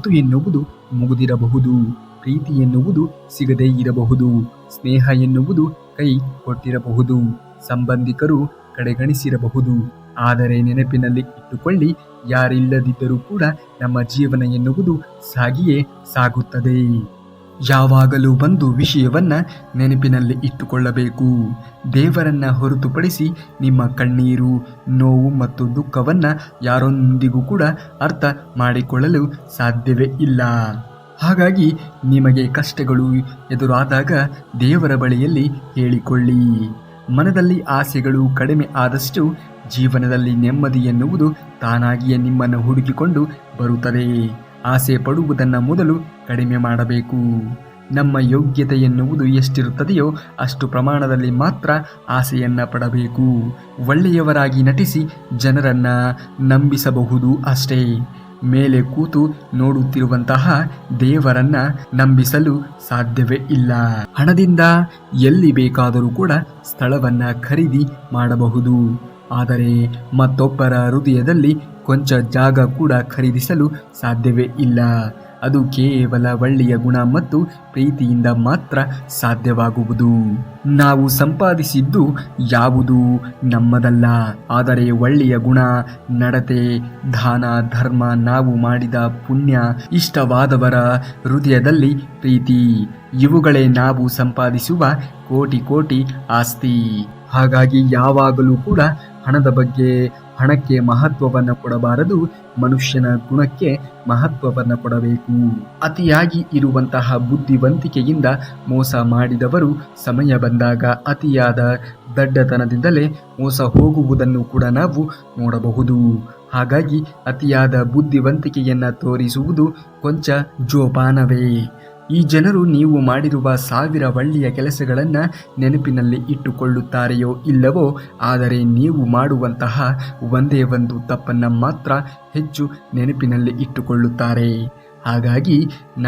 ಮಾತು ಎನ್ನುವುದು ಮುಗಿದಿರಬಹುದು, ಪ್ರೀತಿ ಎನ್ನುವುದು ಸಿಗದೇ ಇರಬಹುದು, ಸ್ನೇಹ ಎನ್ನುವುದು ಕೈ ಕೊಟ್ಟಿರಬಹುದು, ಸಂಬಂಧಿಕರು ಕಡೆಗಣಿಸಿರಬಹುದು. ಆದರೆ ನೆನಪಿನಲ್ಲಿ ಇಟ್ಟುಕೊಳ್ಳಿ, ಯಾರಿಲ್ಲದಿದ್ದರೂ ಕೂಡ ನಮ್ಮ ಜೀವನ ಎನ್ನುವುದು ಸಾಗಿಯೇ ಸಾಗುತ್ತದೆ. ಯಾವಾಗಲೂ ಒಂದು ವಿಷಯವನ್ನ ನೆನಪಿನಲ್ಲಿ ಇಟ್ಟುಕೊಳ್ಳಬೇಕು. ದೇವರನ್ನ ಹೊರತುಪಡಿಸಿ ನಿಮ್ಮ ಕಣ್ಣೀರು, ನೋವು ಮತ್ತು ದುಃಖವನ್ನ ಯಾರೊಂದಿಗೂ ಕೂಡ ಅರ್ಥ ಮಾಡಿಕೊಳ್ಳಲು ಸಾಧ್ಯವೇ ಇಲ್ಲ. ಹಾಗಾಗಿ ನಿಮಗೆ ಕಷ್ಟಗಳು ಎದುರಾದಾಗ ದೇವರ ಬಳಿಯಲ್ಲಿ ಹೇಳಿಕೊಳ್ಳಿ. ಮನದಲ್ಲಿ ಆಸೆಗಳು ಕಡಿಮೆ ಆದಷ್ಟು ಜೀವನದಲ್ಲಿ ನೆಮ್ಮದಿ ಎನ್ನುವುದು ತಾನಾಗಿಯೇ ನಿಮ್ಮನ್ನು ಹುಡುಕಿಕೊಂಡು ಬರುತ್ತದೆ. ಆಸೆ ಪಡುವುದನ್ನು ಮೊದಲು ಕಡಿಮೆ ಮಾಡಬೇಕು. ನಮ್ಮ ಯೋಗ್ಯತೆ ಎನ್ನುವುದು ಎಷ್ಟಿರುತ್ತದೆಯೋ ಅಷ್ಟು ಪ್ರಮಾಣದಲ್ಲಿ ಮಾತ್ರ ಆಸೆಯನ್ನ ಪಡಬೇಕು. ಒಳ್ಳೆಯವರಾಗಿ ನಟಿಸಿ ಜನರನ್ನ ನಂಬಿಸಬಹುದು ಅಷ್ಟೇ. ಮೇಲೆ ಕೂತು ನೋಡುತ್ತಿರುವಂತಹ ದೇವರನ್ನ ನಂಬಿಸಲು ಸಾಧ್ಯವೇ ಇಲ್ಲ. ಹಣದಿಂದ ಎಲ್ಲಿ ಬೇಕಾದರೂ ಕೂಡ ಸ್ಥಳವನ್ನ ಖರೀದಿ ಮಾಡಬಹುದು, ಆದರೆ ಮತ್ತೊಬ್ಬರ ಹೃದಯದಲ್ಲಿ ಕೊಂಚ ಜಾಗ ಕೂಡ ಖರೀದಿಸಲು ಸಾಧ್ಯವೇ ಇಲ್ಲ. ಅದು ಕೇವಲ ಒಳ್ಳೆಯ ಗುಣ ಮತ್ತು ಪ್ರೀತಿಯಿಂದ ಮಾತ್ರ ಸಾಧ್ಯವಾಗುವುದು. ನಾವು ಸಂಪಾದಿಸಿದ್ದು ಯಾವುದು ನಮ್ಮದಲ್ಲ, ಆದರೆ ಒಳ್ಳೆಯ ಗುಣ, ನಡತೆ, ದಾನ, ಧರ್ಮ, ನಾವು ಮಾಡಿದ ಪುಣ್ಯ, ಇಷ್ಟವಾದವರ ಹೃದಯದಲ್ಲಿ ಪ್ರೀತಿ, ಇವುಗಳೇ ನಾವು ಸಂಪಾದಿಸುವ ಕೋಟಿ ಕೋಟಿ ಆಸ್ತಿ. ಹಾಗಾಗಿ ಯಾವಾಗಲೂ ಕೂಡ ಹಣದ ಬಗ್ಗೆ, ಹಣಕ್ಕೆ ಮಹತ್ವವನ್ನು ಕೊಡಬಾರದು, ಮನುಷ್ಯನ ಗುಣಕ್ಕೆ ಮಹತ್ವವನ್ನು ಕೊಡಬೇಕು. ಅತಿಯಾಗಿ ಇರುವಂತಹ ಬುದ್ಧಿವಂತಿಕೆಯಿಂದ ಮೋಸ ಮಾಡಿದವರು ಸಮಯ ಬಂದಾಗ ಅತಿಯಾದ ದಡ್ಡತನದಿಂದಲೇ ಮೋಸ ಹೋಗುವುದನ್ನು ಕೂಡ ನಾವು ನೋಡಬಹುದು. ಹಾಗಾಗಿ ಅತಿಯಾದ ಬುದ್ಧಿವಂತಿಕೆಯನ್ನ ತೋರಿಸುವುದು ಕೊಂಚ ಜೋಪಾನವೇ. ಈ ಜನರು ನೀವು ಮಾಡಿರುವ 1000 ಒಳ್ಳೆಯ ಕೆಲಸಗಳನ್ನು ನೆನಪಿನಲ್ಲಿ ಇಟ್ಟುಕೊಳ್ಳುತ್ತಾರೆಯೋ ಇಲ್ಲವೋ, ಆದರೆ ನೀವು ಮಾಡುವಂತಹ ಒಂದೇ ಒಂದು ತಪ್ಪನ್ನು ಮಾತ್ರ ಹೆಚ್ಚು ನೆನಪಿನಲ್ಲಿ ಇಟ್ಟುಕೊಳ್ಳುತ್ತಾರೆ. ಹಾಗಾಗಿ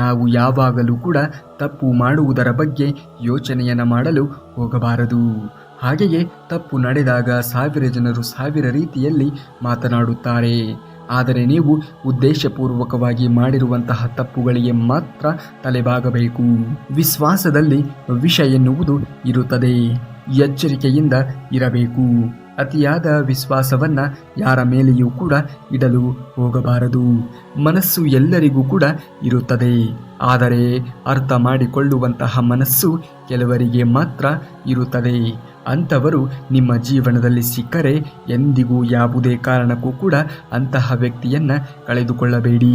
ನಾವು ಯಾವಾಗಲೂ ಕೂಡ ತಪ್ಪು ಮಾಡುವುದರ ಬಗ್ಗೆ ಯೋಚನೆಯನ್ನು ಮಾಡಲು ಹೋಗಬಾರದು. ಹಾಗೆಯೇ ತಪ್ಪು ನಡೆದಾಗ 1000 ಜನರು 1000 ರೀತಿಯಲ್ಲಿ ಮಾತನಾಡುತ್ತಾರೆ. ಆದರೆ ನೀವು ಉದ್ದೇಶಪೂರ್ವಕವಾಗಿ ಮಾಡಿರುವಂತಹ ತಪ್ಪುಗಳಿಗೆ ಮಾತ್ರ ತಲೆಬಾಗಬೇಕು. ವಿಶ್ವಾಸದಲ್ಲಿ ವಿಷ ಎನ್ನುವುದು ಇರುತ್ತದೆ, ಎಚ್ಚರಿಕೆಯಿಂದ ಇರಬೇಕು. ಅತಿಯಾದ ವಿಶ್ವಾಸವನ್ನ ಯಾರ ಮೇಲೆಯೂ ಕೂಡ ಇಡಲು ಹೋಗಬಾರದು. ಮನಸ್ಸು ಎಲ್ಲರಿಗೂ ಕೂಡ ಇರುತ್ತದೆ, ಆದರೆ ಅರ್ಥ ಮಾಡಿಕೊಳ್ಳುವಂತಹ ಮನಸ್ಸು ಕೆಲವರಿಗೆ ಮಾತ್ರ ಇರುತ್ತದೆ. ಅಂಥವರು ನಿಮ್ಮ ಜೀವನದಲ್ಲಿ ಸಿಕ್ಕರೆ ಎಂದಿಗೂ ಯಾವುದೇ ಕಾರಣಕ್ಕೂ ಕೂಡ ಅಂತಹ ವ್ಯಕ್ತಿಯನ್ನ ಕಳೆದುಕೊಳ್ಳಬೇಡಿ.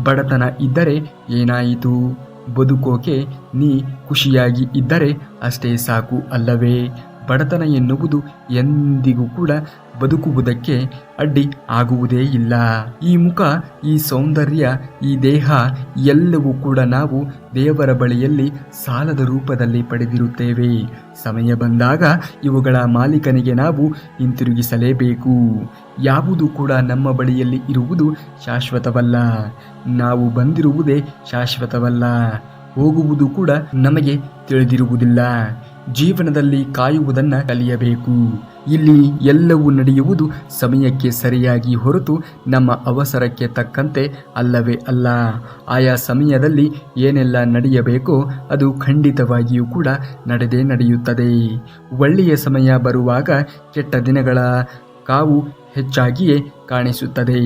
ಬಡತನ ಇದ್ದರೆ ಏನಾಯಿತು, ಬದುಕೋಕೆ ನೀ ಖುಷಿಯಾಗಿ ಇದ್ದರೆ ಅಷ್ಟೇ ಸಾಕು ಅಲ್ಲವೇ? ಬಡತನ ಎನ್ನುವುದು ಎಂದಿಗೂ ಕೂಡ ಬದುಕುವುದಕ್ಕೆ ಅಡ್ಡಿ ಆಗುವುದೇ ಇಲ್ಲ. ಈ ಮುಖ, ಈ ಸೌಂದರ್ಯ, ಈ ದೇಹ ಎಲ್ಲವೂ ಕೂಡ ನಾವು ದೇವರ ಬಳಿಯಲ್ಲಿ ಸಾಲದ ರೂಪದಲ್ಲಿ ಪಡೆದಿರುತ್ತೇವೆ. ಸಮಯ ಬಂದಾಗ ಇವುಗಳ ಮಾಲೀಕನಿಗೆ ನಾವು ಹಿಂತಿರುಗಿಸಲೇಬೇಕು. ಯಾವುದು ಕೂಡ ನಮ್ಮ ಬಳಿಯಲ್ಲಿ ಇರುವುದು ಶಾಶ್ವತವಲ್ಲ. ನಾವು ಬಂದಿರುವುದೇ ಶಾಶ್ವತವಲ್ಲ. ಹೋಗುವುದು ಕೂಡ ನಮಗೆ ತಿಳಿದಿರುವುದಿಲ್ಲ. ಜೀವನದಲ್ಲಿ ಕಾಯುವುದನ್ನು ಕಲಿಯಬೇಕು. ಇಲ್ಲಿ ಎಲ್ಲವೂ ನಡೆಯುವುದು ಸಮಯಕ್ಕೆ ಸರಿಯಾಗಿ ಹೊರತು ನಮ್ಮ ಅವಸರಕ್ಕೆ ತಕ್ಕಂತೆ ಅಲ್ಲವೇ ಅಲ್ಲ. ಆಯಾ ಸಮಯದಲ್ಲಿ ಏನೆಲ್ಲ ನಡೆಯಬೇಕೋ ಅದು ಖಂಡಿತವಾಗಿಯೂ ಕೂಡ ನಡೆಯುತ್ತದೆ. ಒಳ್ಳೆಯ ಸಮಯ ಬರುವಾಗ ಕೆಟ್ಟ ದಿನಗಳ ಕಾವು ಹೆಚ್ಚಾಗಿಯೇ ಕಾಣಿಸುತ್ತದೆ.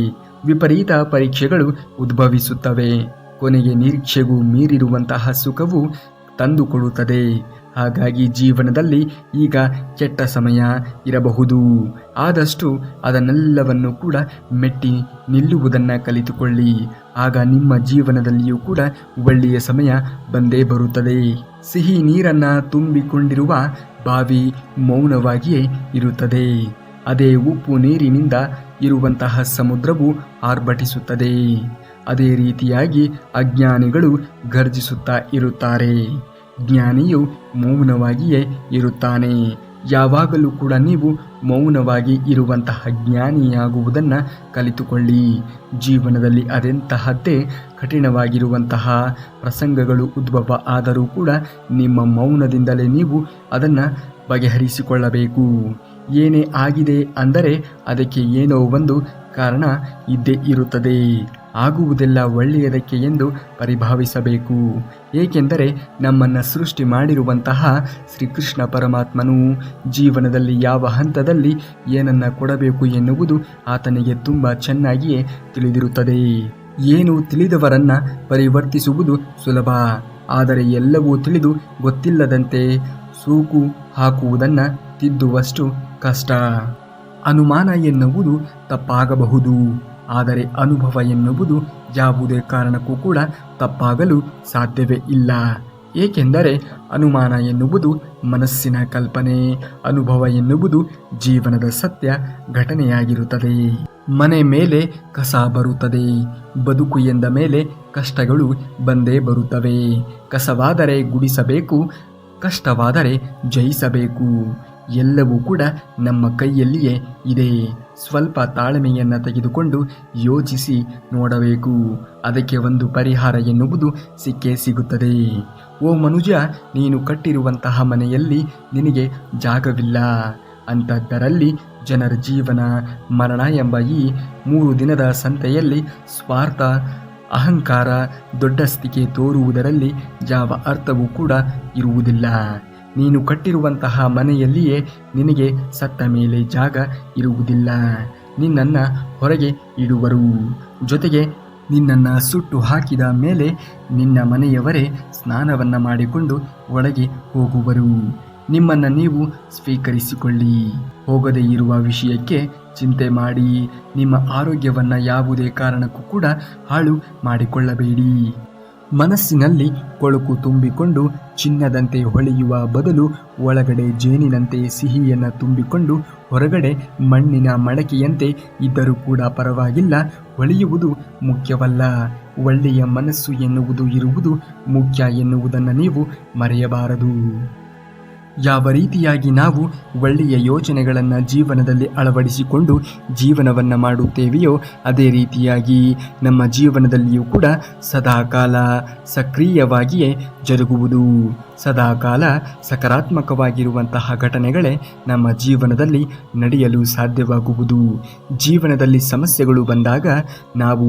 ವಿಪರೀತ ಪರೀಕ್ಷೆಗಳು ಉದ್ಭವಿಸುತ್ತವೆ. ಕೊನೆಗೆ ನಿರೀಕ್ಷೆಗೂ ಮೀರಿರುವಂತಹ ಸುಖವು ತಂದುಕೊಡುತ್ತದೆ. ಹಾಗಾಗಿ ಜೀವನದಲ್ಲಿ ಈಗ ಕೆಟ್ಟ ಸಮಯ ಇರಬಹುದು, ಆದಷ್ಟು ಅದನ್ನೆಲ್ಲವನ್ನು ಕೂಡ ಮೆಟ್ಟಿ ನಿಲ್ಲುವುದನ್ನು ಕಲಿತುಕೊಳ್ಳಿ. ಆಗ ನಿಮ್ಮ ಜೀವನದಲ್ಲಿಯೂ ಕೂಡ ಒಳ್ಳೆಯ ಸಮಯ ಬಂದೇ ಬರುತ್ತದೆ. ಸಿಹಿ ನೀರನ್ನು ತುಂಬಿಕೊಂಡಿರುವ ಬಾವಿ ಮೌನವಾಗಿಯೇ ಇರುತ್ತದೆ. ಅದೇ ಉಪ್ಪು ನೀರಿನಿಂದ ಇರುವಂತಹ ಸಮುದ್ರವು ಆರ್ಭಟಿಸುತ್ತದೆ. ಅದೇ ರೀತಿಯಾಗಿ ಅಜ್ಞಾನಿಗಳು ಗರ್ಜಿಸುತ್ತಾ ಇರುತ್ತಾರೆ. ಜ್ಞಾನಿಯು ಮೌನವಾಗಿಯೇ ಇರುತ್ತಾನೆ. ಯಾವಾಗಲೂ ಕೂಡ ನೀವು ಮೌನವಾಗಿ ಇರುವಂತಹ ಜ್ಞಾನಿಯಾಗುವುದನ್ನು ಕಲಿತುಕೊಳ್ಳಿ. ಜೀವನದಲ್ಲಿ ಅದೆಂತಹದ್ದೇ ಕಠಿಣವಾಗಿರುವಂತಹ ಪ್ರಸಂಗಗಳು ಉದ್ಭವ ಆದರೂ ಕೂಡ ನಿಮ್ಮ ಮೌನದಿಂದಲೇ ನೀವು ಅದನ್ನು ಬಗೆಹರಿಸಿಕೊಳ್ಳಬೇಕು. ಏನೇ ಆಗಿದೆ ಅಂದರೆ ಅದಕ್ಕೆ ಏನೋ ಒಂದು ಕಾರಣ ಇದ್ದೇ ಇರುತ್ತದೆ. ಆಗುವುದೆಲ್ಲ ಒಳ್ಳೆಯದಕ್ಕೆ ಎಂದು ಪರಿಭಾವಿಸಬೇಕು. ಏಕೆಂದರೆ ನಮ್ಮನ್ನು ಸೃಷ್ಟಿ ಮಾಡಿರುವಂತಹ ಶ್ರೀಕೃಷ್ಣ ಪರಮಾತ್ಮನು ಜೀವನದಲ್ಲಿ ಯಾವ ಹಂತದಲ್ಲಿ ಏನನ್ನ ಕೊಡಬೇಕು ಎನ್ನುವುದು ಆತನಿಗೆ ತುಂಬ ಚೆನ್ನಾಗಿಯೇ ತಿಳಿದಿರುತ್ತದೆ. ಏನು ತಿಳಿದವರನ್ನ ಪರಿವರ್ತಿಸುವುದು ಸುಲಭ, ಆದರೆ ಎಲ್ಲವೂ ತಿಳಿದು ಗೊತ್ತಿಲ್ಲದಂತೆ ಸೂಕು ಹಾಕುವುದನ್ನು ತಿದ್ದುವಷ್ಟು ಕಷ್ಟ. ಅನುಮಾನ ಎನ್ನುವುದು ತಪ್ಪಾಗಬಹುದು, ಆದರೆ ಅನುಭವ ಎನ್ನುವುದು ಯಾವುದೇ ಕಾರಣಕ್ಕೂ ಕೂಡ ತಪ್ಪಾಗಲು ಸಾಧ್ಯವೇ ಇಲ್ಲ. ಏಕೆಂದರೆ ಅನುಮಾನ ಎನ್ನುವುದು ಮನಸ್ಸಿನ ಕಲ್ಪನೆ, ಅನುಭವ ಎನ್ನುವುದು ಜೀವನದ ಸತ್ಯ ಘಟನೆಯಾಗಿರುತ್ತದೆ. ಮನೆ ಮೇಲೆ ಕಸ ಬರುತ್ತದೆ, ಬದುಕು ಎಂದ ಮೇಲೆ ಕಷ್ಟಗಳು ಬಂದೇ ಬರುತ್ತವೆ. ಕಸವಾದರೆ ಗುಡಿಸಬೇಕು, ಕಷ್ಟವಾದರೆ ಜಯಿಸಬೇಕು. ಎಲ್ಲವೂ ಕೂಡ ನಮ್ಮ ಕೈಯಲ್ಲಿಯೇ ಇದೆ. ಸ್ವಲ್ಪ ತಾಳ್ಮೆಯನ್ನು ತೆಗೆದುಕೊಂಡು ಯೋಚಿಸಿ ನೋಡಬೇಕು. ಅದಕ್ಕೆ ಒಂದು ಪರಿಹಾರ ಎನ್ನುವುದು ಸಿಕ್ಕೇ ಸಿಗುತ್ತದೆ. ಓ ಮನುಜ, ನೀನು ಕಟ್ಟಿರುವಂತಹ ಮನೆಯಲ್ಲಿ ನಿನಗೆ ಜಾಗವಿಲ್ಲ. ಅಂಥದ್ದರಲ್ಲಿ ಜನರ ಜೀವನ ಮರಣ ಎಂಬ ಈ 3 ದಿನದ ಸಂತೆಯಲ್ಲಿ ಸ್ವಾರ್ಥ, ಅಹಂಕಾರ, ದೊಡ್ಡಸ್ತಿಕೆ ತೋರುವುದರಲ್ಲಿ ಯಾವ ಅರ್ಥವೂ ಕೂಡ ಇರುವುದಿಲ್ಲ. ನೀನು ಕಟ್ಟಿರುವಂತಹ ಮನೆಯಲ್ಲಿಯೇ ನಿನಗೆ ಸತ್ತ ಮೇಲೆ ಜಾಗ ಇರುವುದಿಲ್ಲ. ನಿನ್ನನ್ನು ಹೊರಗೆ ಇಡುವರು. ಜೊತೆಗೆ ನಿನ್ನನ್ನು ಸುಟ್ಟು ಹಾಕಿದ ಮೇಲೆ ನಿನ್ನ ಮನೆಯವರೇ ಸ್ನಾನವನ್ನು ಮಾಡಿಕೊಂಡು ಒಳಗೆ ಹೋಗುವರು. ನಿಮ್ಮನ್ನು ನೀವು ಸ್ವೀಕರಿಸಿಕೊಳ್ಳಿ. ಹೋಗದೇ ಇರುವ ವಿಷಯಕ್ಕೆ ಚಿಂತೆ ಮಾಡಿ ನಿಮ್ಮ ಆರೋಗ್ಯವನ್ನು ಯಾವುದೇ ಕಾರಣಕ್ಕೂ ಕೂಡ ಹಾಳು ಮಾಡಿಕೊಳ್ಳಬೇಡಿ. ಮನಸ್ಸಿನಲ್ಲಿ ಕೊಳಕು ತುಂಬಿಕೊಂಡು ಚಿನ್ನದಂತೆ ಹೊಳೆಯುವ ಬದಲು ಒಳಗಡೆ ಜೇನಿನಂತೆ ಸಿಹಿಯನ್ನು ತುಂಬಿಕೊಂಡು ಹೊರಗಡೆ ಮಣ್ಣಿನ ಮಡಕೆಯಂತೆ ಇದ್ದರೂ ಕೂಡ ಪರವಾಗಿಲ್ಲ. ಹೊಳೆಯುವುದು ಮುಖ್ಯವಲ್ಲ, ಒಳ್ಳೆಯ ಮನಸ್ಸು ಎನ್ನುವುದು ಇರುವುದು ಮುಖ್ಯ ಎನ್ನುವುದನ್ನು ನೀವು ಮರೆಯಬಾರದು. ಯಾವ ರೀತಿಯಾಗಿ ನಾವು ಒಳ್ಳೆಯ ಯೋಚನೆಗಳನ್ನು ಜೀವನದಲ್ಲಿ ಅಳವಡಿಸಿಕೊಂಡು ಜೀವನವನ್ನು ಮಾಡುತ್ತೇವೆಯೋ ಅದೇ ರೀತಿಯಾಗಿ ನಮ್ಮ ಜೀವನದಲ್ಲಿಯೂ ಕೂಡ ಸದಾಕಾಲ ಸಕ್ರಿಯವಾಗಿಯೇ ಜರುಗುವುದು. ಸದಾಕಾಲ ಸಕಾರಾತ್ಮಕವಾಗಿರುವಂತಹ ಘಟನೆಗಳೇ ನಮ್ಮ ಜೀವನದಲ್ಲಿ ನಡೆಯಲು ಸಾಧ್ಯವಾಗುವುದು. ಜೀವನದಲ್ಲಿ ಸಮಸ್ಯೆಗಳು ಬಂದಾಗ ನಾವು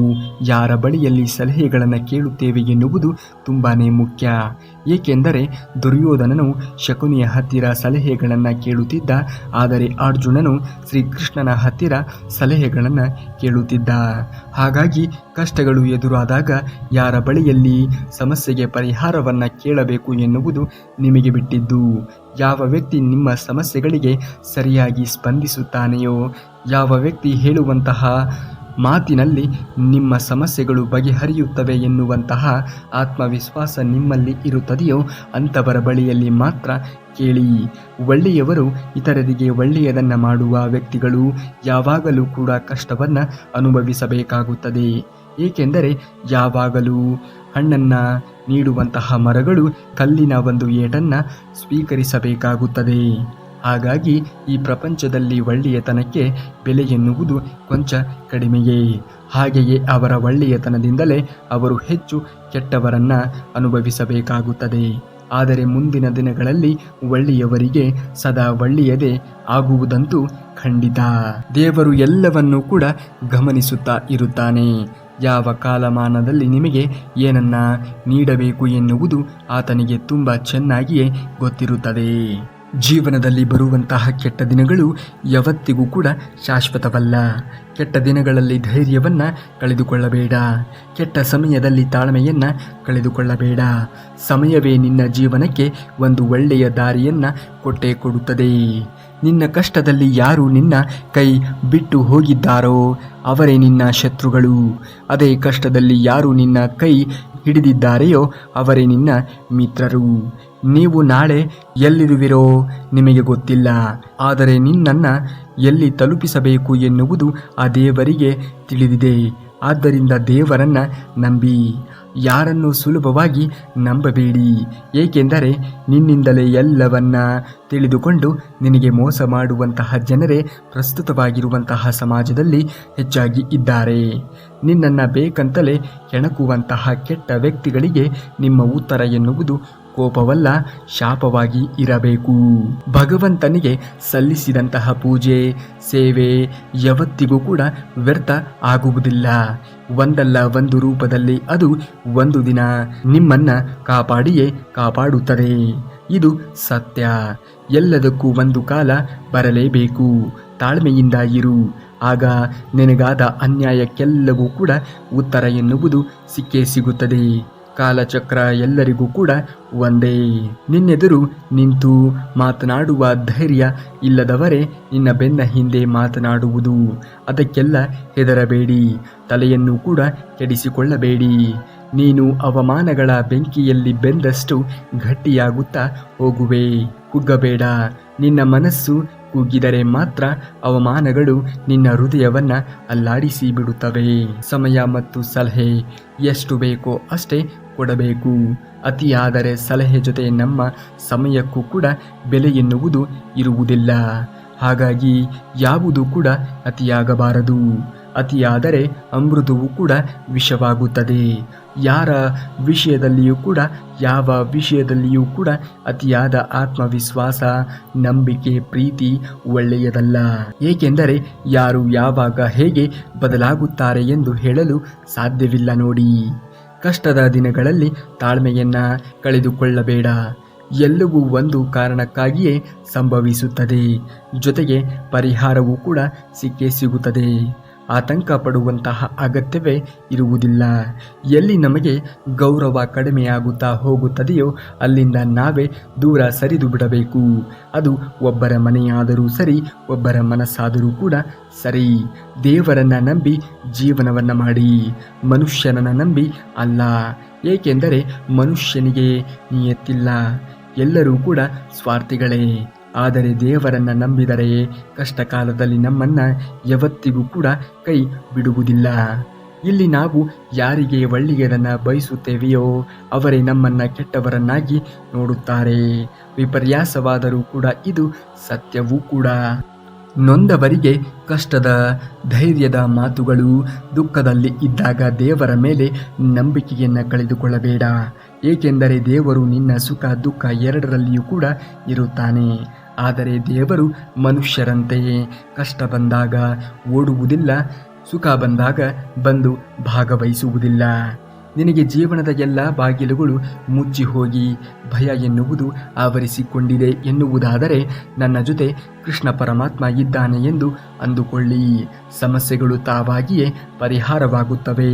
ಯಾರ ಬಳಿಯಲ್ಲಿ ಸಲಹೆಗಳನ್ನು ಕೇಳುತ್ತೇವೆ ಎನ್ನುವುದು ತುಂಬಾ ಮುಖ್ಯ. ಏಕೆಂದರೆ ದುರ್ಯೋಧನನು ಶಕುನಿಯ ಹತ್ತಿರ ಸಲಹೆಗಳನ್ನು ಕೇಳುತ್ತಿದ್ದ, ಆದರೆ ಅರ್ಜುನನು ಶ್ರೀಕೃಷ್ಣನ ಹತ್ತಿರ ಸಲಹೆಗಳನ್ನು ಕೇಳುತ್ತಿದ್ದ. ಹಾಗಾಗಿ ಕಷ್ಟಗಳು ಎದುರಾದಾಗ ಯಾರ ಬಳಿಯಲ್ಲಿ ಸಮಸ್ಯೆಗೆ ಪರಿಹಾರವನ್ನು ಕೇಳಬೇಕು ಎನ್ನುವುದು ನಿಮಗೆ ಬಿಟ್ಟಿದ್ದು. ಯಾವ ವ್ಯಕ್ತಿ ನಿಮ್ಮ ಸಮಸ್ಯೆಗಳಿಗೆ ಸರಿಯಾಗಿ ಸ್ಪಂದಿಸುತ್ತಾನೆಯೋ, ಯಾವ ವ್ಯಕ್ತಿ ಹೇಳುವಂತಹ ಮಾತಿನಲ್ಲಿ ನಿಮ್ಮ ಸಮಸ್ಯೆಗಳು ಬಗೆಹರಿಯುತ್ತವೆ ಎನ್ನುವಂತಹ ಆತ್ಮವಿಶ್ವಾಸ ನಿಮ್ಮಲ್ಲಿ ಇರುತ್ತದೆಯೋ ಅಂಥವರ ಬಳಿಯಲ್ಲಿ ಮಾತ್ರ ಕೇಳಿ. ಒಳ್ಳೆಯವರು, ಇತರರಿಗೆ ಒಳ್ಳೆಯದನ್ನು ಮಾಡುವ ವ್ಯಕ್ತಿಗಳು ಯಾವಾಗಲೂ ಕೂಡ ಕಷ್ಟವನ್ನು ಅನುಭವಿಸಬೇಕಾಗುತ್ತದೆ. ಏಕೆಂದರೆ ಯಾವಾಗಲೂ ಹಣ್ಣನ್ನು ನೀಡುವಂತಹ ಮರಗಳು ಕಲ್ಲಿನ ಒಂದು ಏಟನ್ನು ಸ್ವೀಕರಿಸಬೇಕಾಗುತ್ತದೆ. ಹಾಗಾಗಿ ಈ ಪ್ರಪಂಚದಲ್ಲಿ ಒಳ್ಳೆಯತನಕ್ಕೆ ಬೆಲೆ ಎನ್ನುವುದು ಕೊಂಚ ಕಡಿಮೆಯೇ. ಹಾಗೆಯೇ ಅವರ ಒಳ್ಳೆಯತನದಿಂದಲೇ ಅವರು ಹೆಚ್ಚು ಕೆಟ್ಟವರನ್ನು ಅನುಭವಿಸಬೇಕಾಗುತ್ತದೆ. ಆದರೆ ಮುಂದಿನ ದಿನಗಳಲ್ಲಿ ಒಳ್ಳೆಯವರಿಗೆ ಸದಾ ಒಳ್ಳೆಯದೇ ಆಗುವುದಂತೂ ಖಂಡಿತ. ದೇವರು ಎಲ್ಲವನ್ನೂ ಕೂಡ ಗಮನಿಸುತ್ತಾ ಇರುತ್ತಾನೆ. ಯಾವ ಕಾಲಮಾನದಲ್ಲಿ ನಿಮಗೆ ಏನನ್ನ ನೀಡಬೇಕು ಎನ್ನುವುದು ಆತನಿಗೆ ತುಂಬ ಚೆನ್ನಾಗಿಯೇ ಗೊತ್ತಿರುತ್ತದೆ. ಜೀವನದಲ್ಲಿ ಬರುವಂತಹ ಕೆಟ್ಟ ದಿನಗಳು ಯಾವತ್ತಿಗೂ ಕೂಡ ಶಾಶ್ವತವಲ್ಲ. ಕೆಟ್ಟ ದಿನಗಳಲ್ಲಿ ಧೈರ್ಯವನ್ನು ಕಳೆದುಕೊಳ್ಳಬೇಡ. ಕೆಟ್ಟ ಸಮಯದಲ್ಲಿ ತಾಳ್ಮೆಯನ್ನು ಕಳೆದುಕೊಳ್ಳಬೇಡ. ಸಮಯವೇ ನಿನ್ನ ಜೀವನಕ್ಕೆ ಒಂದು ಒಳ್ಳೆಯ ದಾರಿಯನ್ನು ಕೊಟ್ಟೇ ಕೊಡುತ್ತದೆ. ನಿನ್ನ ಕಷ್ಟದಲ್ಲಿ ಯಾರು ನಿನ್ನ ಕೈ ಬಿಟ್ಟು ಹೋಗಿದ್ದಾರೋ ಅವರೇ ನಿನ್ನ ಶತ್ರುಗಳು. ಅದೇ ಕಷ್ಟದಲ್ಲಿ ಯಾರು ನಿನ್ನ ಕೈ ಹಿಡಿದಿದ್ದಾರೆಯೋ ಅವರೇ ನಿನ್ನ ಮಿತ್ರರು. ನೀವು ನಾಳೆ ಎಲ್ಲಿರುವಿರೋ ನಿಮಗೆ ಗೊತ್ತಿಲ್ಲ, ಆದರೆ ನಿನ್ನನ್ನು ಎಲ್ಲಿ ತಲುಪಿಸಬೇಕು ಎನ್ನುವುದು ಆ ದೇವರಿಗೆ ತಿಳಿದಿದೆ. ಆದ್ದರಿಂದ ದೇವರನ್ನು ನಂಬಿ, ಯಾರನ್ನು ಸುಲಭವಾಗಿ ನಂಬಬೇಡಿ. ಏಕೆಂದರೆ ನಿನ್ನಿಂದಲೇ ಎಲ್ಲವನ್ನ ತಿಳಿದುಕೊಂಡು ನಿನಗೆ ಮೋಸ ಮಾಡುವಂತಹ ಜನರೇ ಪ್ರಸ್ತುತವಾಗಿರುವಂತಹ ಸಮಾಜದಲ್ಲಿ ಹೆಚ್ಚಾಗಿ ಇದ್ದಾರೆ. ನಿನ್ನನ್ನು ಬೇಕಂತಲೇ ಕೆಣಕುವಂತಹ ಕೆಟ್ಟ ವ್ಯಕ್ತಿಗಳಿಗೆ ನಿಮ್ಮ ಉತ್ತರ ಎನ್ನುವುದು ಕೋಪವಲ್ಲ, ಶಾಪವಾಗಿ ಇರಬೇಕು. ಭಗವಂತನಿಗೆ ಸಲ್ಲಿಸಿದಂತಹ ಪೂಜೆ, ಸೇವೆ ಯಾವತ್ತಿಗೂ ಕೂಡ ವ್ಯರ್ಥ ಆಗುವುದಿಲ್ಲ. ಒಂದಲ್ಲ ಒಂದು ರೂಪದಲ್ಲಿ ಅದು ಒಂದು ದಿನ ನಿಮ್ಮನ್ನ ಕಾಪಾಡಿಯೇ ಕಾಪಾಡುತ್ತದೆ. ಇದು ಸತ್ಯ. ಎಲ್ಲದಕ್ಕೂ ಒಂದು ಕಾಲ ಬರಲೇಬೇಕು. ತಾಳ್ಮೆಯಿಂದ ಇರು. ಆಗ ನಿನಗಾದ ಅನ್ಯಾಯಕ್ಕೆಲ್ಲವೂ ಕೂಡ ಉತ್ತರ ಎನ್ನುವುದು ಸಿಕ್ಕೇ ಸಿಗುತ್ತದೆ. ಕಾಲಚಕ್ರ ಎಲ್ಲರಿಗೂ ಕೂಡ ಒಂದೇ. ನಿನ್ನೆದುರು ನಿಂತು ಮಾತನಾಡುವ ಧೈರ್ಯ ಇಲ್ಲದವರೇ ನಿನ್ನ ಬೆನ್ನ ಹಿಂದೆ ಮಾತನಾಡುವುದು. ಅದಕ್ಕೆಲ್ಲ ಹೆದರಬೇಡಿ, ತಲೆಯನ್ನು ಕೂಡ ಕೆಡಿಸಿಕೊಳ್ಳಬೇಡಿ. ನೀನು ಅವಮಾನಗಳ ಬೆಂಕಿಯಲ್ಲಿ ಬೆಂದಷ್ಟು ಗಟ್ಟಿಯಾಗುತ್ತಾ ಹೋಗುವೆ. ಕುಗ್ಗಬೇಡ. ನಿನ್ನ ಮನಸ್ಸು ಕುಗ್ಗಿದರೆ ಮಾತ್ರ ಅವಮಾನಗಳು ನಿನ್ನ ಹೃದಯವನ್ನ ಅಲ್ಲಾಡಿಸಿ ಬಿಡುತ್ತವೆ. ಸಮಯ ಮತ್ತು ಸಲಹೆ ಎಷ್ಟು ಬೇಕೋ ಅಷ್ಟೇ ಕೊಡಬೇಕು. ಅತಿಯಾದರೆ ಸಲಹೆ ಜೊತೆ ನಮ್ಮ ಸಮಯಕ್ಕೂ ಕೂಡ ಬೆಲೆ ಎನ್ನುವುದು ಇರುವುದಿಲ್ಲ. ಹಾಗಾಗಿ ಯಾವುದೂ ಕೂಡ ಅತಿಯಾಗಬಾರದು. ಅತಿಯಾದರೆ ಅಮೃತವೂ ಕೂಡ ವಿಷವಾಗುತ್ತದೆ. ಯಾರ ವಿಷಯದಲ್ಲಿಯೂ ಕೂಡ ಯಾವ ವಿಷಯದಲ್ಲಿಯೂ ಕೂಡ ಅತಿಯಾದ ಆತ್ಮವಿಶ್ವಾಸ, ನಂಬಿಕೆ, ಪ್ರೀತಿ ಒಳ್ಳೆಯದಲ್ಲ. ಏಕೆಂದರೆ ಯಾರು ಯಾವಾಗ ಹೇಗೆ ಬದಲಾಗುತ್ತಾರೆ ಎಂದು ಹೇಳಲು ಸಾಧ್ಯವಿಲ್ಲ ನೋಡಿ. ಕಷ್ಟದ ದಿನಗಳಲ್ಲಿ ತಾಳ್ಮೆಯನ್ನ ಕಳೆದುಕೊಳ್ಳಬೇಡ. ಎಲ್ಲವೂ ಒಂದು ಕಾರಣಕ್ಕಾಗಿಯೇ ಸಂಭವಿಸುತ್ತದೆ. ಜೊತೆಗೆ ಪರಿಹಾರವೂ ಕೂಡ ಸಿಕ್ಕೇ ಸಿಗುತ್ತದೆ. ಆತಂಕ ಪಡುವಂತಹ ಅಗತ್ಯವೇ ಇರುವುದಿಲ್ಲ. ಎಲ್ಲಿ ನಮಗೆ ಗೌರವ ಕಡಿಮೆಯಾಗುತ್ತಾ ಹೋಗುತ್ತದೆಯೋ ಅಲ್ಲಿಂದ ನಾವೇ ದೂರ ಸರಿದು ಬಿಡಬೇಕು. ಅದು ಒಬ್ಬರ ಮನೆಯಾದರೂ ಸರಿ, ಒಬ್ಬರ ಮನಸ್ಸಾದರೂ ಕೂಡ ಸರಿ. ದೇವರನ್ನ ನಂಬಿ ಜೀವನವನ್ನು ಮಾಡಿ, ಮನುಷ್ಯನನ್ನು ನಂಬಿ ಅಲ್ಲ. ಏಕೆಂದರೆ ಮನುಷ್ಯನಿಗೆ ನಿಯತ್ತಿಲ್ಲ. ಎಲ್ಲರೂ ಕೂಡ ಸ್ವಾರ್ಥಿಗಳೇ. ಆದರೆ ದೇವರನ್ನ ನಂಬಿದರೆ ಕಷ್ಟ ಕಾಲದಲ್ಲಿ ನಮ್ಮನ್ನ ಯಾವತ್ತಿಗೂ ಕೂಡ ಕೈ ಬಿಡುವುದಿಲ್ಲ. ಇಲ್ಲಿ ನಾವು ಯಾರಿಗೆ ಒಳ್ಳೆಯದನ್ನು ಬಯಸುತ್ತೇವೆಯೋ ಅವರೇ ನಮ್ಮನ್ನ ಕೆಟ್ಟವರನ್ನಾಗಿ ನೋಡುತ್ತಾರೆ. ವಿಪರ್ಯಾಸವಾದರೂ ಕೂಡ ಇದು ಸತ್ಯವೂ ಕೂಡ. ನೊಂದವರಿಗೆ ಕಷ್ಟದ ಧೈರ್ಯದ ಮಾತುಗಳು. ದುಃಖದಲ್ಲಿ ಇದ್ದಾಗ ದೇವರ ಮೇಲೆ ನಂಬಿಕೆಯನ್ನು ಕಳೆದುಕೊಳ್ಳಬೇಡ. ಏಕೆಂದರೆ ದೇವರು ನಿನ್ನ ಸುಖ ದುಃಖ ಎರಡರಲ್ಲಿಯೂ ಕೂಡ ಇರುತ್ತಾನೆ. ಆದರೆ ದೇವರು ಮನುಷ್ಯರಂತೆಯೇ ಕಷ್ಟ ಬಂದಾಗ ಓಡುವುದಿಲ್ಲ, ಸುಖ ಬಂದಾಗ ಬಂದು ಭಾಗವಹಿಸುವುದಿಲ್ಲ. ನಿನಗೆ ಜೀವನದ ಎಲ್ಲ ಬಾಗಿಲುಗಳು ಮುಚ್ಚಿ ಹೋಗಿ ಭಯ ಎನ್ನುವುದು ಆವರಿಸಿಕೊಂಡಿದೆ ಎನ್ನುವುದಾದರೆ ನನ್ನ ಜೊತೆ ಕೃಷ್ಣ ಪರಮಾತ್ಮ ಇದ್ದಾನೆ ಎಂದು ಅಂದುಕೊಳ್ಳಿ. ಸಮಸ್ಯೆಗಳು ತಾವಾಗಿಯೇ ಪರಿಹಾರವಾಗುತ್ತವೆ.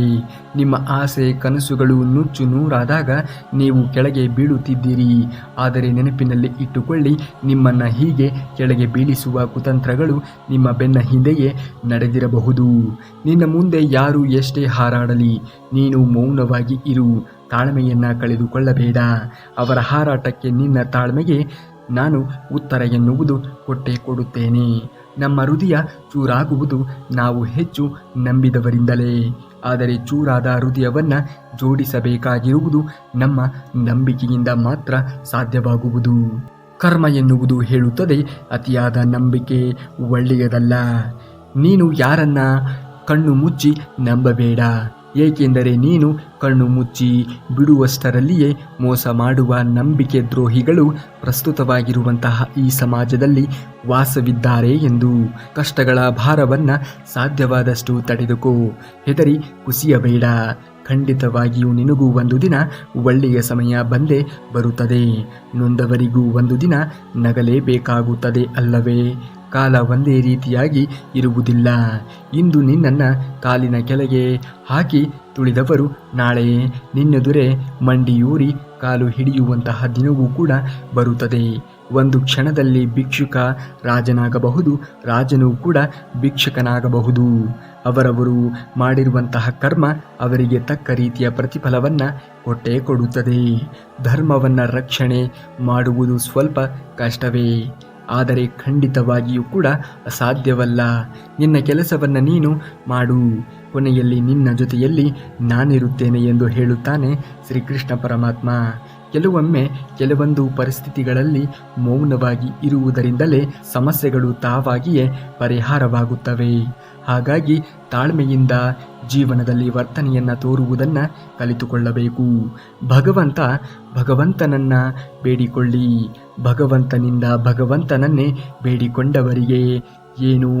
ನಿಮ್ಮ ಆಸೆ ಕನಸುಗಳು ನುಚ್ಚು ನೂರಾದಾಗ ನೀವು ಕೆಳಗೆ ಬೀಳುತ್ತಿದ್ದೀರಿ. ಆದರೆ ನೆನಪಿನಲ್ಲಿ ಇಟ್ಟುಕೊಳ್ಳಿ, ನಿಮ್ಮನ್ನು ಹೀಗೆ ಕೆಳಗೆ ಬೀಳಿಸುವ ಕುತಂತ್ರಗಳು ನಿಮ್ಮ ಬೆನ್ನ ಹಿಂದೆಯೇ ನಡೆದಿರಬಹುದು. ನಿನ್ನ ಮುಂದೆ ಯಾರು ಎಷ್ಟೇ ಹಾರಾಡಲಿ ನೀನು ಮೌನವಾಗಿ ಇರು. ತಾಳ್ಮೆಯನ್ನು ಕಳೆದುಕೊಳ್ಳಬೇಡ. ಅವರ ಹಾರಾಟಕ್ಕೆ ನಿನ್ನ ತಾಳ್ಮೆಗೆ ನಾನು ಉತ್ತರ ಎನ್ನುವುದು ಕೊಟ್ಟೇ ಕೊಡುತ್ತೇನೆ. ನಮ್ಮ ಹೃದಯ ಚೂರಾಗುವುದು ನಾವು ಹೆಚ್ಚು ನಂಬಿದವರಿಂದಲೇ. ಆದರೆ ಚೂರಾದ ಹೃದಯವನ್ನು ಜೋಡಿಸಬೇಕಾಗಿರುವುದು ನಮ್ಮ ನಂಬಿಕೆಯಿಂದ ಮಾತ್ರ ಸಾಧ್ಯವಾಗುವುದು. ಕರ್ಮ ಎನ್ನುವುದು ಹೇಳುತ್ತದೆ, ಅತಿಯಾದ ನಂಬಿಕೆ ಒಳ್ಳೆಯದಲ್ಲ. ನೀನು ಯಾರನ್ನ ಕಣ್ಣು ಮುಚ್ಚಿ ನಂಬಬೇಡ. ಏಕೆಂದರೆ ನೀನು ಕಣ್ಣು ಮುಚ್ಚಿ ಬಿಡುವಷ್ಟರಲ್ಲಿಯೇ ಮೋಸ ಮಾಡುವ ನಂಬಿಕೆ ದ್ರೋಹಿಗಳು ಪ್ರಸ್ತುತವಾಗಿರುವಂತಹ ಈ ಸಮಾಜದಲ್ಲಿ ವಾಸವಿದ್ದಾರೆ ಎಂದು. ಕಷ್ಟಗಳ ಭಾರವನ್ನು ಸಾಧ್ಯವಾದಷ್ಟು ತಡೆದುಕೋ. ಹೆದರಿ ಕುಸಿಯಬೇಡ. ಖಂಡಿತವಾಗಿಯೂ ನಿನಗೂ ಒಂದು ದಿನ ಒಳ್ಳೆಯ ಸಮಯ ಬಂದೇ ಬರುತ್ತದೆ. ನೊಂದವರಿಗೂ ಒಂದು ದಿನ ನಗಲೇಬೇಕಾಗುತ್ತದೆ ಅಲ್ಲವೇ? ಕಾಲ ಒಂದೇ ರೀತಿಯಾಗಿ ಇರುವುದಿಲ್ಲ. ಇಂದು ನಿನ್ನನ್ನು ಕಾಲಿನ ಕೆಳಗೆ ಹಾಕಿ ತುಳಿದವರು ನಾಳೆ ನಿನ್ನೆದುರೇ ಮಂಡಿಯೂರಿ ಕಾಲು ಹಿಡಿಯುವಂತಹ ದಿನವೂ ಕೂಡ ಬರುತ್ತದೆ. ಒಂದು ಕ್ಷಣದಲ್ಲಿ ಭಿಕ್ಷುಕ ರಾಜನಾಗಬಹುದು, ರಾಜನೂ ಕೂಡ ಭಿಕ್ಷುಕನಾಗಬಹುದು. ಅವರವರು ಮಾಡಿರುವಂತಹ ಕರ್ಮ ಅವರಿಗೆ ತಕ್ಕ ರೀತಿಯ ಪ್ರತಿಫಲವನ್ನು ಕೊಟ್ಟೇ ಕೊಡುತ್ತದೆ. ಧರ್ಮವನ್ನು ರಕ್ಷಣೆ ಮಾಡುವುದು ಸ್ವಲ್ಪ ಕಷ್ಟವೇ, ಆದರೆ ಖಂಡಿತವಾಗಿಯೂ ಕೂಡ ಅಸಾಧ್ಯವಲ್ಲ. ನಿನ್ನ ಕೆಲಸವನ್ನು ನೀನು ಮಾಡು. ಕೊನೆಯಲ್ಲಿ ನಿನ್ನ ಜೊತೆಯಲ್ಲಿ ನಾನಿರುತ್ತೇನೆ ಎಂದು ಹೇಳುತ್ತಾನೆ ಶ್ರೀಕೃಷ್ಣ ಪರಮಾತ್ಮ. ಕೆಲವೊಮ್ಮೆ ಕೆಲವೊಂದು ಪರಿಸ್ಥಿತಿಗಳಲ್ಲಿ ಮೌನವಾಗಿ ಇರುವುದರಿಂದಲೇ ಸಮಸ್ಯೆಗಳು ತಾವಾಗಿಯೇ ಪರಿಹಾರವಾಗುತ್ತವೆ. ಹಾಗಾಗಿ ತಾಳ್ಮೆಯಿಂದ ಜೀವನದಲ್ಲಿ ವರ್ತನೆಯನ್ನು ತೋರುವುದನ್ನು ಕಲಿತುಕೊಳ್ಳಬೇಕು. ಭಗವಂತನನ್ನ ಬೇಡಿಕೊಳ್ಳಿ. ಭಗವಂತನಿಂದ ಭಗವಂತನನ್ನೇ ಬೇಡಿಕೊಂಡವರಿಗೆ ಏನು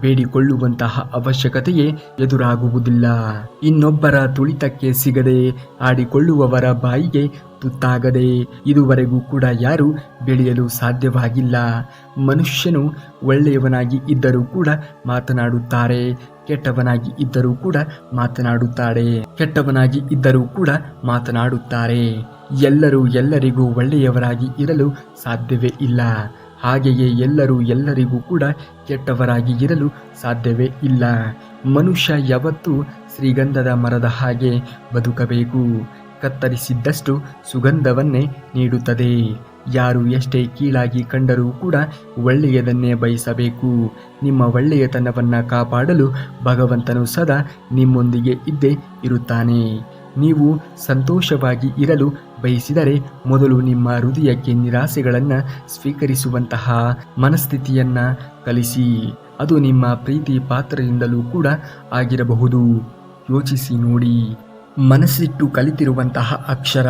ಬೇಡಿಕೊಳ್ಳುವಂತಹ ಅವಶ್ಯಕತೆಯೇ ಎದುರಾಗುವುದಿಲ್ಲ. ಇನ್ನೊಬ್ಬರ ತುಳಿತಕ್ಕೆ ಸಿಗದೆ ಆಡಿಕೊಳ್ಳುವವರ ಬಾಯಿಗೆ ತುತ್ತಾಗದೆ ಇದುವರೆಗೂ ಕೂಡ ಯಾರು ಬೆಳೆಯಲು ಸಾಧ್ಯವಾಗಿಲ್ಲ. ಮನುಷ್ಯನು ಒಳ್ಳೆಯವನಾಗಿ ಇದ್ದರೂ ಕೂಡ ಮಾತನಾಡುತ್ತಾರೆ, ಕೆಟ್ಟವನಾಗಿ ಇದ್ದರೂ ಕೂಡ ಮಾತನಾಡುತ್ತಾರೆ. ಎಲ್ಲರೂ ಎಲ್ಲರಿಗೂ ಒಳ್ಳೆಯವರಾಗಿ ಇರಲು ಸಾಧ್ಯವೇ ಇಲ್ಲ. ಹಾಗೆಯೇ ಎಲ್ಲರೂ ಎಲ್ಲರಿಗೂ ಕೂಡ ಕೆಟ್ಟವರಾಗಿ ಇರಲು ಸಾಧ್ಯವೇ ಇಲ್ಲ. ಮನುಷ್ಯ ಯಾವತ್ತೂ ಶ್ರೀಗಂಧದ ಮರದ ಹಾಗೆ ಬದುಕಬೇಕು. ಕತ್ತರಿಸಿದ್ದಷ್ಟು ಸುಗಂಧವನ್ನೇ ನೀಡುತ್ತದೆ. ಯಾರು ಎಷ್ಟೇ ಕೀಳಾಗಿ ಕಂಡರೂ ಕೂಡ ಒಳ್ಳೆಯದನ್ನೇ ಬಯಸಬೇಕು. ನಿಮ್ಮ ಒಳ್ಳೆಯತನವನ್ನು ಕಾಪಾಡಲು ಭಗವಂತನು ಸದಾ ನಿಮ್ಮೊಂದಿಗೆ ಇದ್ದೇ ಇರುತ್ತಾನೆ. ನೀವು ಸಂತೋಷವಾಗಿ ಇರಲು ಬಯಸಿದರೆ ಮೊದಲು ನಿಮ್ಮ ಹೃದಯಕ್ಕೆ ನಿರಾಸೆಗಳನ್ನು ಸ್ವೀಕರಿಸುವಂತಹ ಮನಸ್ಥಿತಿಯನ್ನು ಕಲಿಸಿ. ಅದು ನಿಮ್ಮ ಪ್ರೀತಿ ಪಾತ್ರರಿಂದಲೂ ಕೂಡ ಆಗಿರಬಹುದು. ಯೋಚಿಸಿ ನೋಡಿ. ಮನಸ್ಸಿಟ್ಟು ಕಲಿತಿರುವಂತಹ ಅಕ್ಷರ,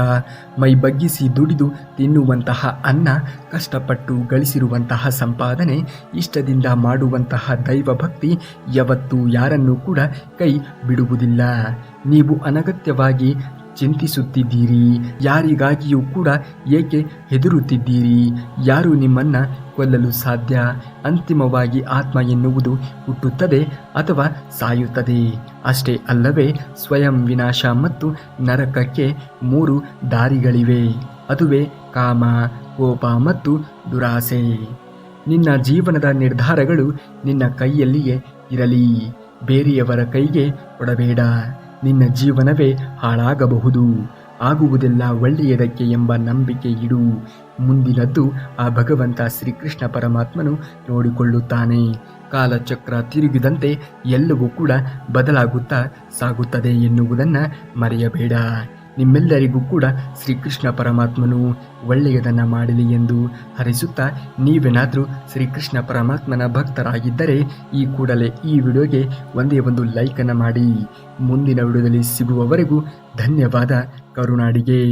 ಮೈ ಬಗ್ಗಿಸಿ ದುಡಿದು ತಿನ್ನುವಂತಹ ಅನ್ನ, ಕಷ್ಟಪಟ್ಟು ಗಳಿಸಿರುವಂತಹ ಸಂಪಾದನೆ, ಇಷ್ಟದಿಂದ ಮಾಡುವಂತಹ ದೈವಭಕ್ತಿ ಯಾವತ್ತೂ ಯಾರನ್ನೂ ಕೂಡ ಕೈ ಬಿಡುವುದಿಲ್ಲ. ನೀವು ಅನಗತ್ಯವಾಗಿ ಚಿಂತಿಸುತ್ತಿದ್ದೀರಿ. ಯಾರಿಗಾಗಿಯೂ ಕೂಡ ಏಕೆ ಹೆದರುತ್ತಿದ್ದೀರಿ? ಯಾರು ನಿಮ್ಮನ್ನು ಕೊಲ್ಲಲು ಸಾಧ್ಯ? ಅಂತಿಮವಾಗಿ ಆತ್ಮ ಎನ್ನುವುದು ಹುಟ್ಟುತ್ತದೆ ಅಥವಾ ಸಾಯುತ್ತದೆ. ಅಷ್ಟೇ ಅಲ್ಲವೇ? ಸ್ವಯಂ ವಿನಾಶ ಮತ್ತು ನರಕಕ್ಕೆ 3 ದಾರಿಗಳಿವೆ. ಅದುವೇ ಕಾಮ, ಕೋಪ ಮತ್ತು ದುರಾಸೆ. ನಿನ್ನ ಜೀವನದ ನಿರ್ಧಾರಗಳು ನಿನ್ನ ಕೈಯಲ್ಲಿಯೇ ಇರಲಿ. ಬೇರೆಯವರ ಕೈಗೆ ಕೊಡಬೇಡ. ನಿನ್ನ ಜೀವನವೇ ಹಾಳಾಗಬಹುದು. ಆಗುವುದೆಲ್ಲ ಒಳ್ಳೆಯದಕ್ಕೆ ಎಂಬ ನಂಬಿಕೆ ಇಡು. ಮುಂದಿನದ್ದು ಆ ಭಗವಂತ ಶ್ರೀಕೃಷ್ಣ ಪರಮಾತ್ಮನು ನೋಡಿಕೊಳ್ಳುತ್ತಾನೆ. ಕಾಲಚಕ್ರ ತಿರುಗಿದಂತೆ ಎಲ್ಲವೂ ಕೂಡ ಬದಲಾಗುತ್ತಾ ಸಾಗುತ್ತದೆ ಎನ್ನುವುದನ್ನು ಮರೆಯಬೇಡ. ನಿಮ್ಮೆಲ್ಲರಿಗೂ ಕೂಡ ಶ್ರೀಕೃಷ್ಣ ಪರಮಾತ್ಮನು ಒಳ್ಳೆಯದನ್ನು ಮಾಡಲಿ ಎಂದು ಹರಿಸುತ್ತಾ, ನೀವೇನಾದರೂ ಶ್ರೀಕೃಷ್ಣ ಪರಮಾತ್ಮನ ಭಕ್ತರಾಗಿದ್ದರೆ ಈ ಕೂಡಲೇ ಈ ವಿಡಿಯೋಗೆ ಒಂದೇ ಒಂದು ಲೈಕನ್ನು ಮಾಡಿ. ಮುಂದಿನ ವಿಡಿಯೋದಲ್ಲಿ ಸಿಗುವವರೆಗೂ ಧನ್ಯವಾದ. ಕರುನಾಡಿಗೆ.